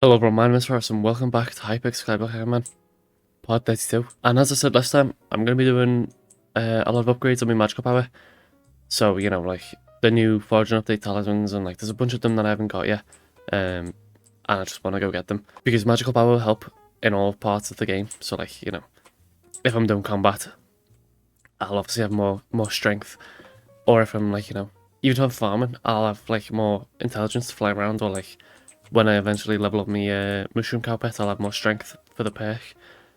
Hello everyone, my name is Ross and welcome back to Hypixel Skyblock Ironman, part 32. And as I said last time, I'm going to be doing a lot of upgrades on my magical power. So, you know, like the new Fortune update talismans and like there's a bunch of them that I haven't got yet. And I just want to go get them. Because magical power will help in all parts of the game. So like, you know, if I'm doing combat, I'll obviously have more strength. Or if I'm like, you know, even if I'm farming, I'll have like more intelligence to fly around, or like when I eventually level up my mushroom cow pet, I'll have more strength for the perk.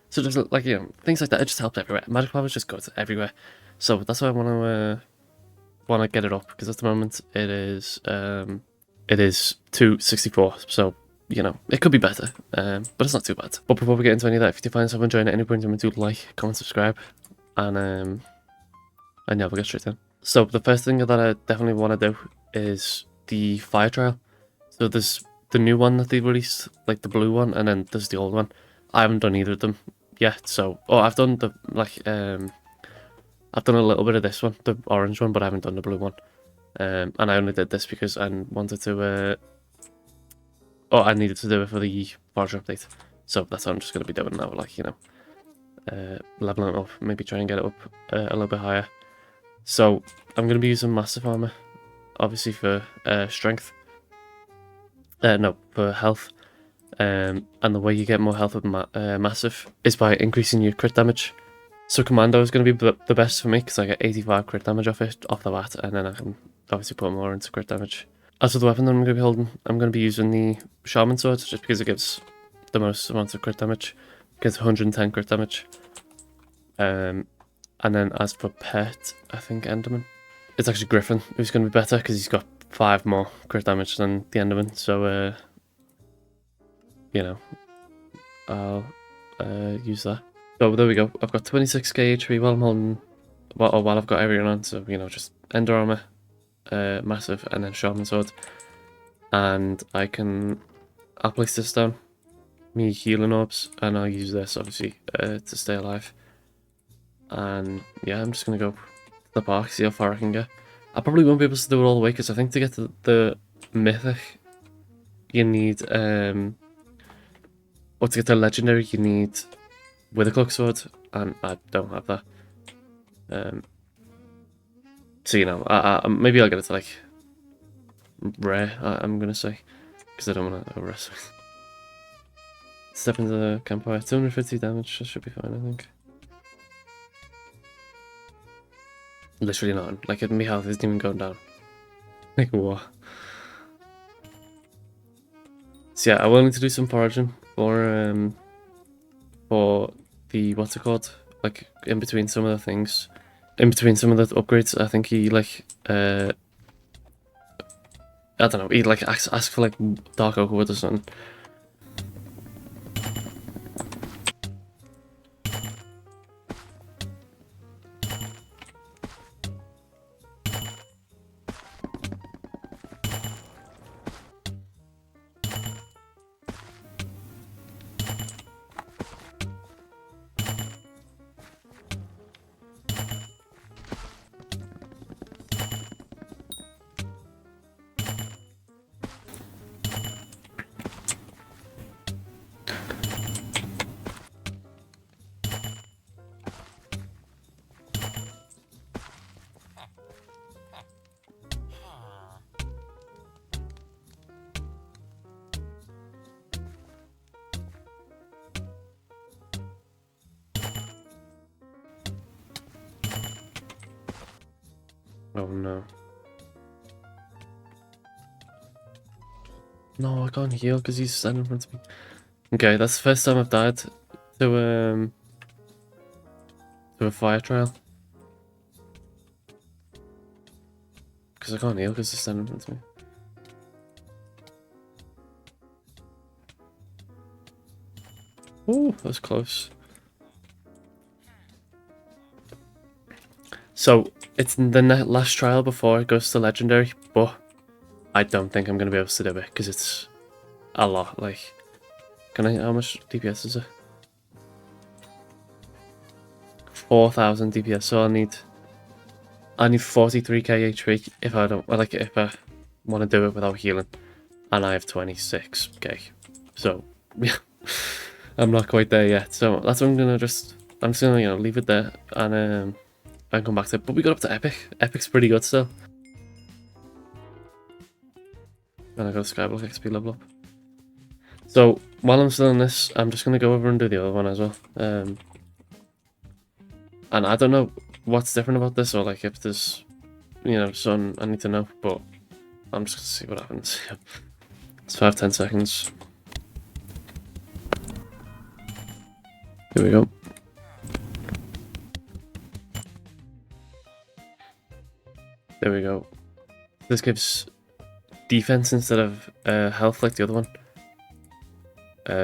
So just like, you know, things like that, it just helps everywhere. Magic power is just good everywhere. So that's why I want to get it up, because at the moment it is 264. So, you know, it could be better, but it's not too bad. But before we get into any of that, if you do find yourself enjoying it at any point, do like, comment, subscribe, and yeah, we'll get straight in. So the first thing that I definitely want to do is the fire trial. So there's the new one that they released, like the blue one, and then there's the old one. I haven't done either of them yet, so I've done the I've done a little bit of this one, the orange one, but I haven't done the blue one. And I only did this because I wanted to I needed to do it for the Fortune update. So that's what I'm just gonna be doing now, like, you know, leveling it up, maybe try and get it up a little bit higher. So I'm going to be using massive armor, obviously for strength. No, for health. And the way you get more health with massive is by increasing your crit damage. So commando is going to be the best for me because I get 85 crit damage off it off the bat, and then I can obviously put more into crit damage. As for the weapon that I'm going to be holding, I'm going to be using the shaman sword just because it gives the most amount of crit damage. It gives 110 crit damage. And then as for pet, I think Enderman. It's actually Griffin who's going to be better because he's got 5 more crit damage than the Enderman. So, you know, I'll use that. So there we go. I've got 26k HP while I'm holding, while I've got everyone on. So, you know, just Ender Armor, massive, and then Shaman Sword. And I'll place this down, me healing orbs, and I'll use this obviously to stay alive. And yeah, I'm just gonna go to the park, see how far I can get. I probably won't be able to do it all the way because I think to get to the mythic, you need or to get to legendary, you need Withercloak sword, and I don't have that. So you know, maybe I'll get it to like rare. I'm gonna say, because I don't want to overrest. Step into the campfire, 250 damage. That should be fine, I think. Literally not. Like, my health isn't even going down. Like, what? So yeah, I will need to do some foraging for the, what's it called? Like, in between some of the things. In between some of the upgrades, I think he, like, I don't know, he, like, ask for, like, dark oak wood or something. Oh no. No, I can't heal because he's standing in front of me. Okay, that's the first time I've died to a fire trial. Because I can't heal because he's standing in front of me. Oh, that was close. So, it's the last trial before it goes to legendary, but I don't think I'm going to be able to do it because it's a lot. Like, how much DPS is it? 4,000 DPS, so I need 43k HP if I want to do it without healing, and I have 26k. So yeah, I'm not quite there yet. So that's what I'm just gonna leave it there and come back to it. But we got up to epic. Epic's pretty good still. And I got a Skyblock XP level up. So while I'm still in this, I'm just gonna go over and do the other one as well. And I don't know what's different about this, or like if there's, something I need to know, but I'm just gonna see what happens. It's 10 seconds. Here we go. There we go. This gives defense instead of health like the other one.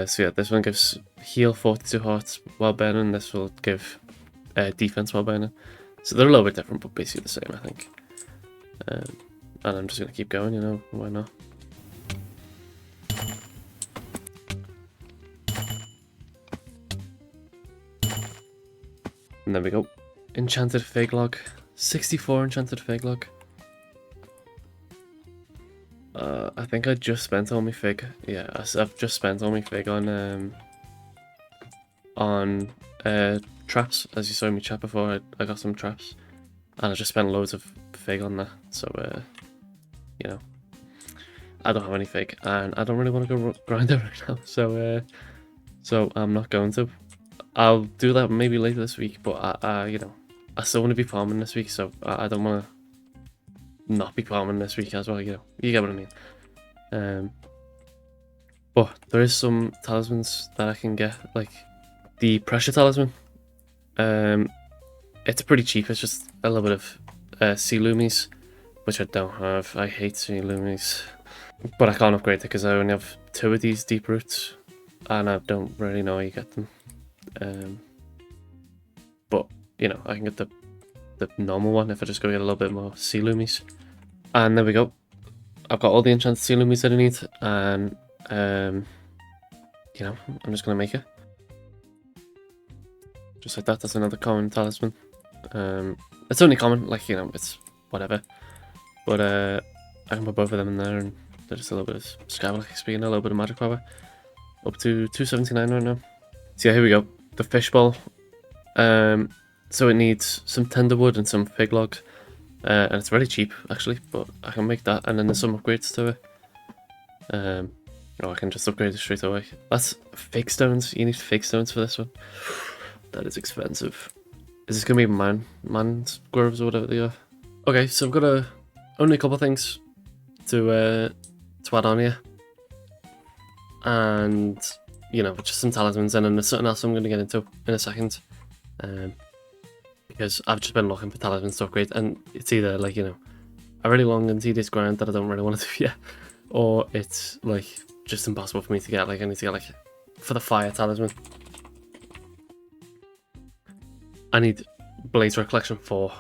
So yeah, this one gives heal 42 hearts while burning. This will give defense while burning. So they're a little bit different, but basically the same, I think. And I'm just gonna keep going, why not? And there we go. Enchanted Fig Log. 64 Enchanted Fig Log. I think I just spent all my fig. Yeah, I've just spent all my fig on traps. As you saw in my chat before, I got some traps, and I just spent loads of fig on that. So I don't have any fig, and I don't really want to go grind it right now. So I'm not going to. I'll do that maybe later this week, but I still want to be farming this week, so I don't want to not be farming this week as well. You get what I mean. But there is some talismans that I can get, like the pressure talisman. It's pretty cheap. It's just a little bit of sea loomies, which I don't have. I hate sea loomies, but I can't upgrade it because I only have 2 of these deep roots, and I don't really know how you get them. But I can get the normal one if I just go get a little bit more sea loomies. And there we go. I've got all the enchanted sea loomies that I need, and I'm just gonna make it. Just like that. That's another common talisman. It's only common, like it's whatever. But I can put both of them in there, and they're just a little bit of Skyblock XP and a little bit of magic power. Up to 279 right now. So yeah, here we go. The fishbowl. So it needs some tenderwood and some fig logs. And it's really cheap actually, but I can make that, and then there's some upgrades to it. I can just upgrade it straight away. That's fig stones. You need fig stones for this one. That is expensive. Is this gonna be man's groves or whatever they are? Okay, so I've got only a couple of things to add on here, and just some talismans, and then there's something else I'm gonna get into in a second. Because I've just been looking for talismans to upgrade, and it's either like a really long and tedious grind that I don't really want to do yet, or it's like just impossible for me to get. Like I need to get for the fire talisman, I need Blaze Recollection 4.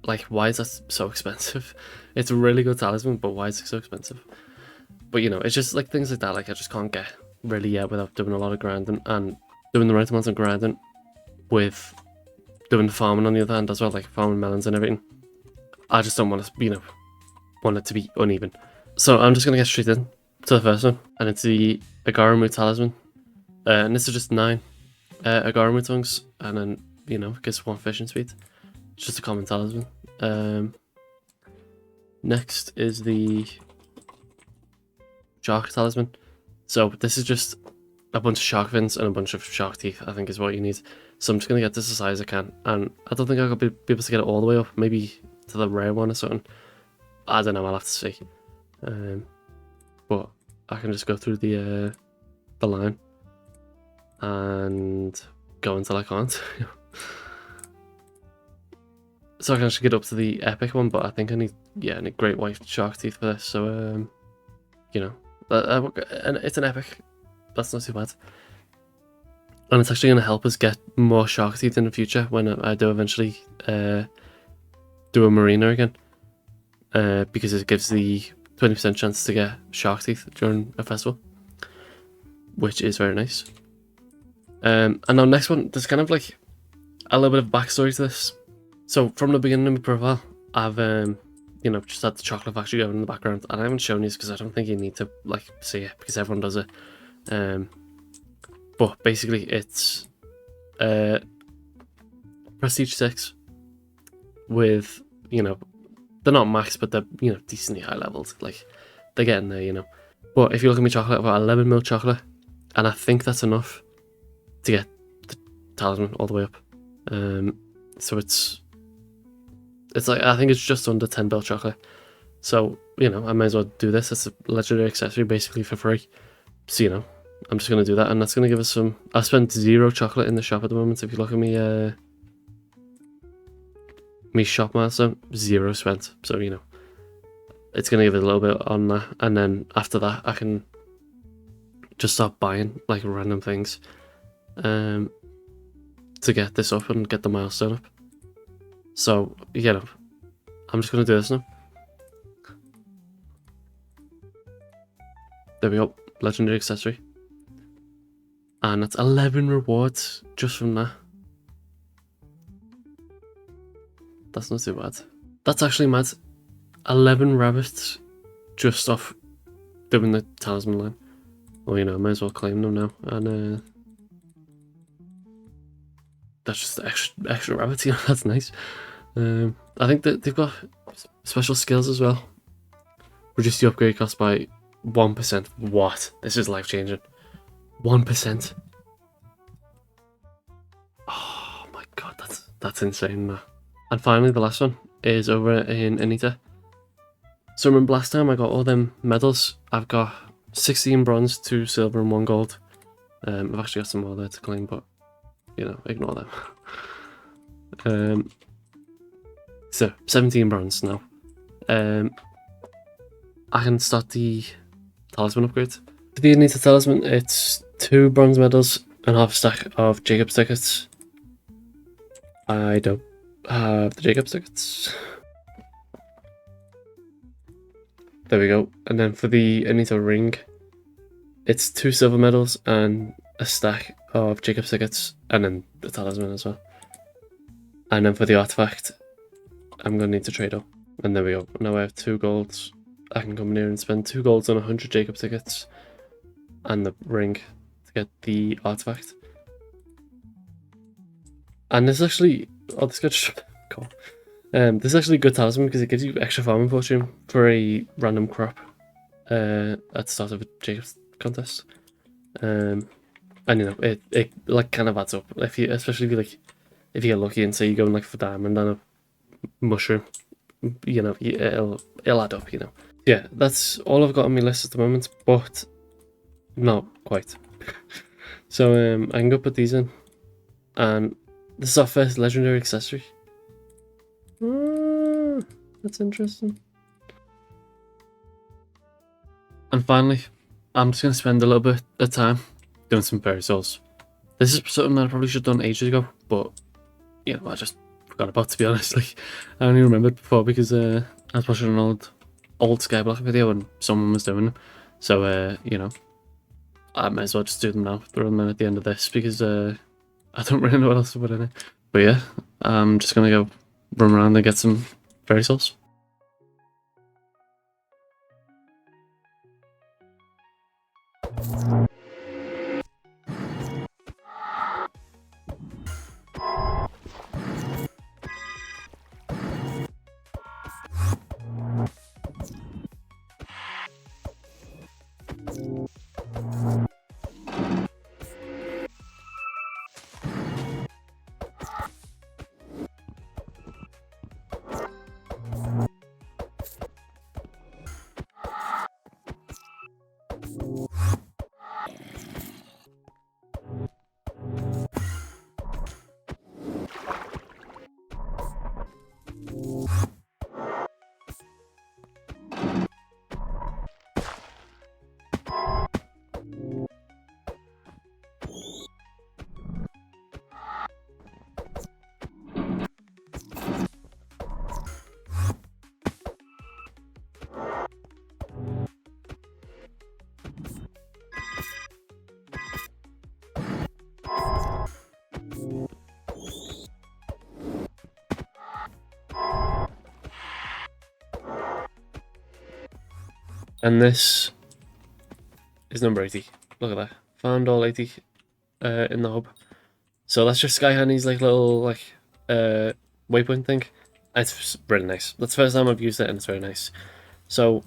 Like, why is that so expensive? It's a really good talisman, but why is it so expensive? But it's just like things like that. Like I just can't get really yet without doing a lot of grinding and doing the right amount of grinding with doing the farming on the other hand as well, like farming melons and everything. I just don't want to, want it to be uneven. So I'm just going to get straight in to the first one, and it's the Agaramu Talisman. And this is just 9 Agaramu tongues, and then, it gets 1 fishing speed. It's just a common talisman. Next is the Shark Talisman. So this is just a bunch of shark fins and a bunch of shark teeth, I think is what you need. So I'm just going to get this as high as I can, and I don't think I'll be able to get it all the way up, maybe to the rare one or something. I don't know, I'll have to see. But I can just go through the line and go until I can't. So I can actually get up to the epic one, but I think I need great white shark teeth for this, so and it's an epic. That's not too bad. And it's actually going to help us get more shark teeth in the future when I do eventually do a marina again. Because it gives the 20% chance to get shark teeth during a festival, which is very nice. And now next one, there's kind of like a little bit of backstory to this. So from the beginning of my profile, I've just had the chocolate factory going in the background, and I haven't shown you because I don't think you need to see it because everyone does it. But basically it's Prestige 6 with, you know, they're not max, but they're, you know, decently high levels. Like, they're getting there, you know. But if you look at my chocolate, I've got 11 mil chocolate, and I think that's enough to get the talisman all the way up. So it's like, I think it's just under 10 bill chocolate. So, you know, I might as well do this. It's a legendary accessory basically for free. So, you know, I'm just going to do that, and that's going to give us some... I spent 0 chocolate in the shop at the moment. If you look at me, me shop milestone, 0 spent. So, you know, it's going to give it a little bit on that. And then after that, I can just start buying, like, random things to get this up and get the milestone up. So, you know, I'm just going to do this now. There we go, legendary accessory. And that's 11 rewards just from that. That's not too bad. That's actually mad. 11 rabbits just off doing the talisman line. Well, you know, I might as well claim them now. And that's just extra rabbits, you know, that's nice. I think that they've got special skills as well. Reduce the upgrade cost by 1%. What? This is life changing. 1%. Oh my god, that's insane, man. And finally, the last one is over in Anita. So remember last time I got all them medals? I've got 16 bronze, 2 silver and 1 gold. I've actually got some more there to claim, but you know, ignore them. So 17 bronze now. I can start the talisman upgrade. For the Anita talisman, it's 2 bronze medals and half a stack of Jacob's tickets. I don't have the Jacob's tickets. There we go. And then for the Anita ring, it's 2 silver medals and a stack of Jacob's tickets, and then the talisman as well. And then for the artifact, I'm going to need to trade up. And there we go. Now I have 2 golds. I can come in here and spend 2 golds on 100 Jacob tickets and the ring to get the artifact. And this actually... Oh, this got just... Cool. This is actually a good talisman because it gives you extra farming fortune for a random crop at the start of a Jacob's contest. And you know, it like kind of adds up. Especially if you get lucky and say you're going like for diamond and a mushroom, you know, it'll add up, you know. Yeah, that's all I've got on my list at the moment, but not quite. So I can go put these in, and this is our first legendary accessory. That's interesting. And finally, I'm just going to spend a little bit of time doing some fairy souls. This is something that I probably should have done ages ago, but you know, I just forgot about, to be honest. Like, I only remembered before because I was watching an old Skyblock video and someone was doing them. So you know, I might as well just do them now, throw them in at the end of this, because I don't really know what else to put in it. But yeah, I'm just gonna go run around and get some fairy souls. And this is number 80. look at that. Found all 80 in the hub. So that's just Sky Honey's like little like waypoint thing. It's really nice. That's the first time I've used it and it's very nice. So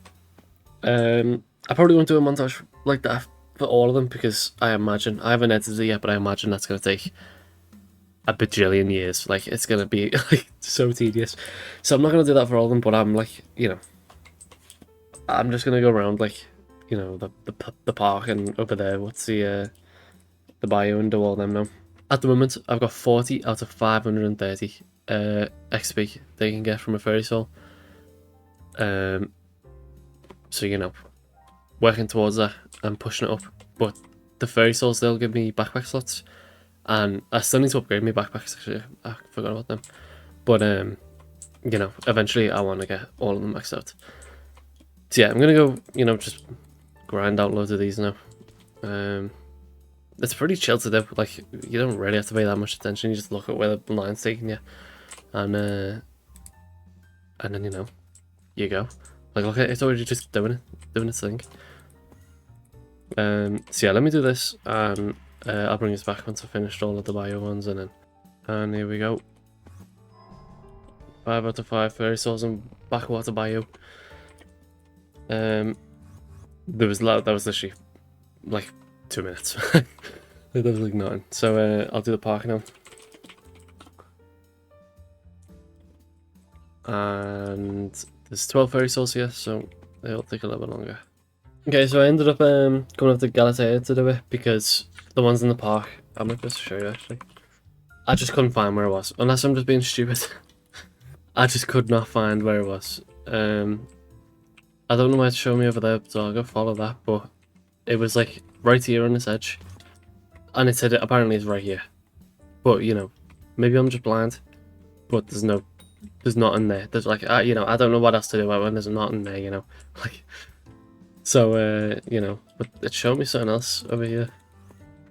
I probably won't do a montage like that for all of them because I imagine, I haven't edited it yet, but I imagine that's going to take a bajillion years. Like, it's going to be like so tedious. So I'm not going to do that for all of them, but I'm like, you know, I'm just going to go around like, you know, the park and over there, what's the bio, and do all them now. At the moment, I've got 40 out of 530 XP they can get from a fairy soul. So, you know, working towards that and pushing it up. But the fairy souls, they'll give me backpack slots. And I still need to upgrade my backpacks, actually. I forgot about them. But, you know, eventually I want to get all of them maxed out. So yeah, I'm going to go, you know, just grind out loads of these now. It's pretty chill to do. Like, you don't really have to pay that much attention. You just look at where the line's taking you. And then, you know, you go. Like, look at it, it's already just doing its thing. So yeah, let me do this, and I'll bring this back once I've finished all of the bio ones, and here we go. 5 out of 5 fairy souls and backwater bio. That was literally like 2 minutes. That was like nothing. So I'll do the park now. And there's 12 fairy souls here, so it'll take a little bit longer. Okay, so I ended up going up to Galatea to do it because the ones in the park, I might just show you actually. I just couldn't find where it was, unless I'm just being stupid. I just could not find where it was. I don't know why it's showing me over there, so I'll go follow that, but it was like right here on this edge. And it said it apparently is right here. But, you know, maybe I'm just blind, but there's nothing there. There's like, you know, I don't know what else to do when there's nothing there, you know. Like, so, you know, but it's showing me something else over here.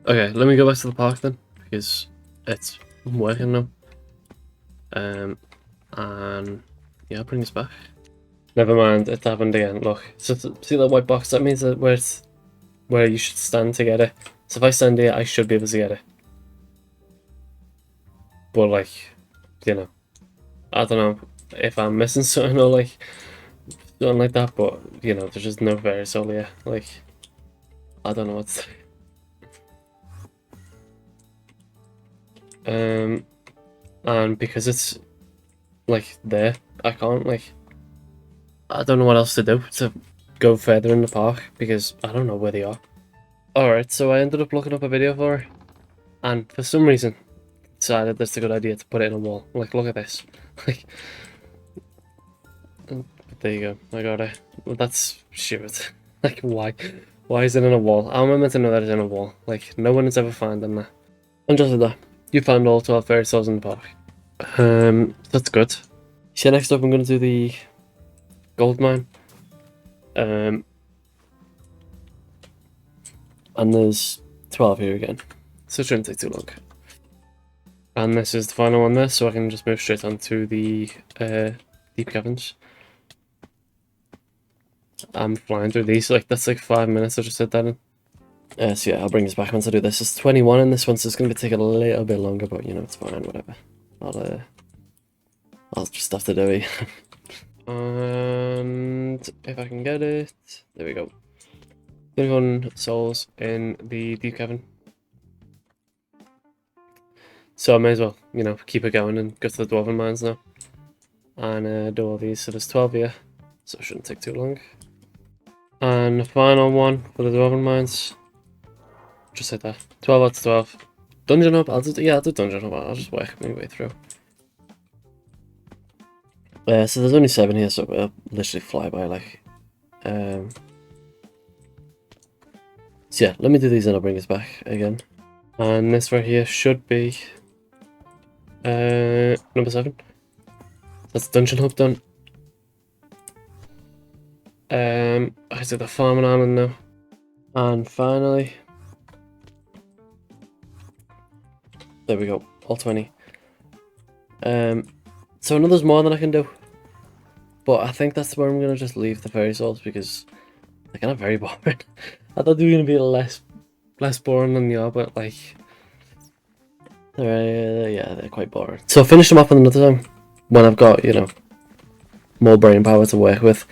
Okay, let me go back to the park then, because it's working now. And yeah, I'll bring this back. Never mind, it's happened again. Look, so see that white box? That means that where you should stand to get it. So if I stand here, I should be able to get it. But like, you know, I don't know if I'm missing something or like something like that. But you know, there's just no fairy soul here. Like, I don't know what to say. And because it's like there, I can't like. I don't know what else to do to go further in the park because I don't know where they are. Alright, so I ended up looking up a video for it, and for some reason decided that's a good idea to put it in a wall. Like, look at this. Like, there you go, I got it. Well, that's stupid. Like, why? Why is it in a wall? How am I meant to know that it's in a wall? Like, no one has ever found them there. And just like that, you found all 12 fairy souls in the park. That's good. So next up I'm going to do the gold mine. And there's 12 here again, so it shouldn't take too long. And this is the final one there, so I can just move straight on to the deep caverns. I'm flying through these, like that's like 5 minutes I just said that in. So yeah, I'll bring this back once I do this. It's 21 in this one, so it's going to be taking a little bit longer, but you know, it's fine, whatever. I'll just have to do it. And if I can get it, there we go. 21 souls in the deep cavern. So I may as well, you know, keep it going and go to the dwarven mines now. And do all these. So there's 12 here, so it shouldn't take too long. And the final one for the dwarven mines. Just hit that. 12 out of 12. Dungeon hub, I'll do dungeon hub, I'll just work my way through. So there's only 7 here, so I'll literally fly by like. So yeah, let me do these and I'll bring this back again. And this right here should be number 7. That's dungeon hub done. I did the farming island now. And finally, there we go, all 20. So I know there's more than I can do, but I think that's where I'm gonna just leave the fairy souls because they're kind of very boring. I thought they were gonna be less less boring than the but like they're quite boring. So I'll finish them up another time when I've got, you know, more brain power to work with.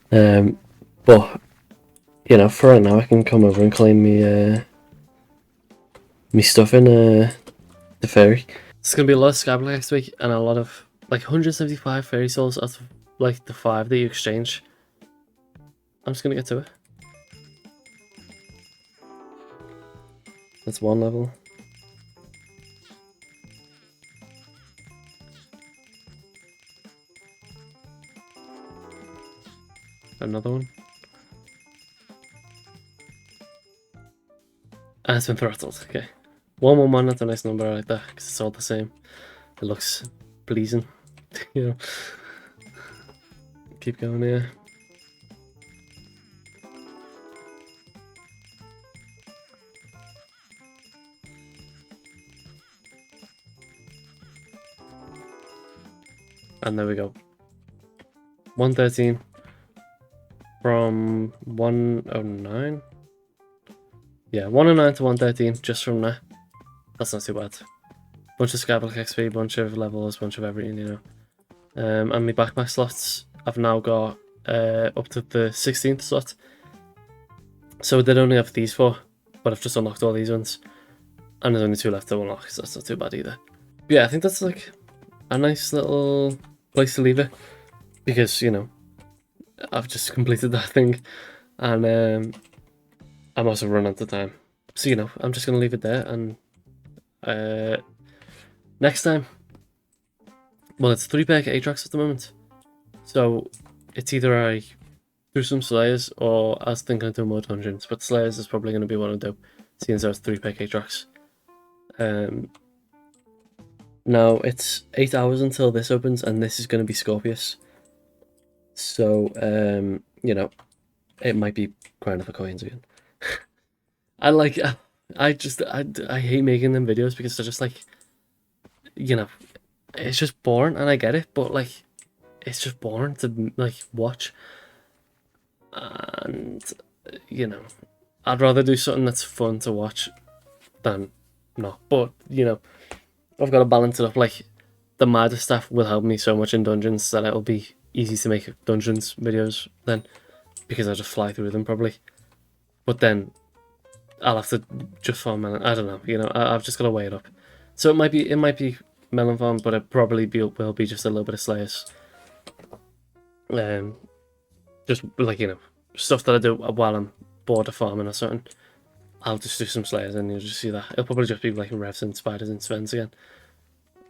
But you know, for right now, I can come over and claim me stuff in the ferry. It's gonna be a lot of Skyblock next week and a lot of like 175 fairy souls out of like the 5 that you exchange. I'm just gonna get to it. That's one level. Another one. And it's been throttled, okay. 111, that's a nice number, I like that, because it's all the same. It looks pleasing, you know. Keep going here. And there we go. 113 from 109. Yeah, 109 to 113 just from there. That's not too bad. Bunch of Skyblock XP, bunch of levels, bunch of everything, you know. And my backpack slots, I've now got up to the 16th slot. So I did only have these 4, but I've just unlocked all these ones. And there's only 2 left to unlock, so that's not too bad either. But yeah, I think that's like a nice little place to leave it. Because, you know, I've just completed that thing. And I'm also run out of time. So, you know, I'm just going to leave it there. And next time, well, it's 3 perk Aatrox at the moment. So it's either I do some Slayers or I was thinking of doing more dungeons. But Slayers is probably going to be what I do, seeing as it's 3 perk Aatrox. Now it's 8 hours until this opens, and this is going to be Scorpious. So, you know, it might be grinding for coins again. I hate making them videos because they're just like, you know, it's just boring, and I get it, but like, it's just boring to like watch. And, you know, I'd rather do something that's fun to watch than not. But, you know, I've got to balance it up. Like, the midas stuff will help me so much in dungeons that it'll be easy to make dungeons videos then, because I'll just fly through them probably. But then I'll have to just farm melon. I don't know, you know, I've just got to weigh it up. So it might be melon farm, but it probably will be just a little bit of Slayers. Just like, you know, stuff that I do while I'm bored of farming or something. I'll just do some Slayers and you'll just see that. It'll probably just be like Revs and Spiders and Svens again.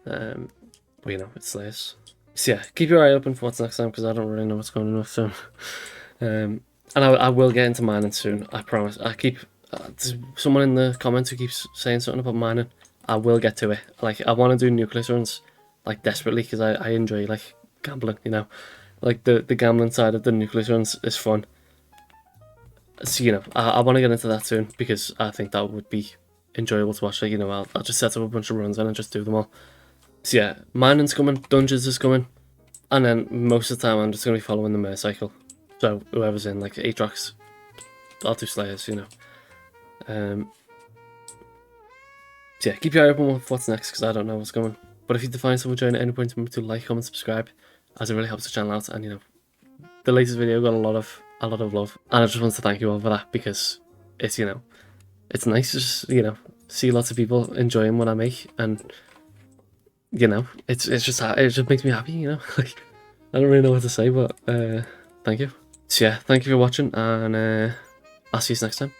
But you know, it's Slayers. So yeah, keep your eye open for what's next time, because I don't really know what's going on soon. And I will get into mining soon, I promise. I keep there's someone in the comments who keeps saying something about mining. I will get to it. Like, I want to do nucleus runs like desperately, because I enjoy like gambling, you know. Like the gambling side of the nucleus runs is fun. So, you know, I want to get into that soon, because I think that would be enjoyable to watch. Like, you know, I'll just set up a bunch of runs and I'll just do them all. So yeah, mining's coming, dungeons is coming, and then most of the time I'm just going to be following the Mer cycle. So whoever's in like Aatrox, I'll do Slayers, you know. So yeah, keep your eye open for what's next, because I don't know what's going. But if you find someone join at any point, remember to like, comment, subscribe, as it really helps the channel out. And you know, the latest video got a lot of love, and I just want to thank you all for that, because it's, you know, it's nice to just, you know, see lots of people enjoying what I make, and you know, it just makes me happy, you know. Like, I don't really know what to say, but thank you. So yeah, thank you for watching, and I'll see you next time.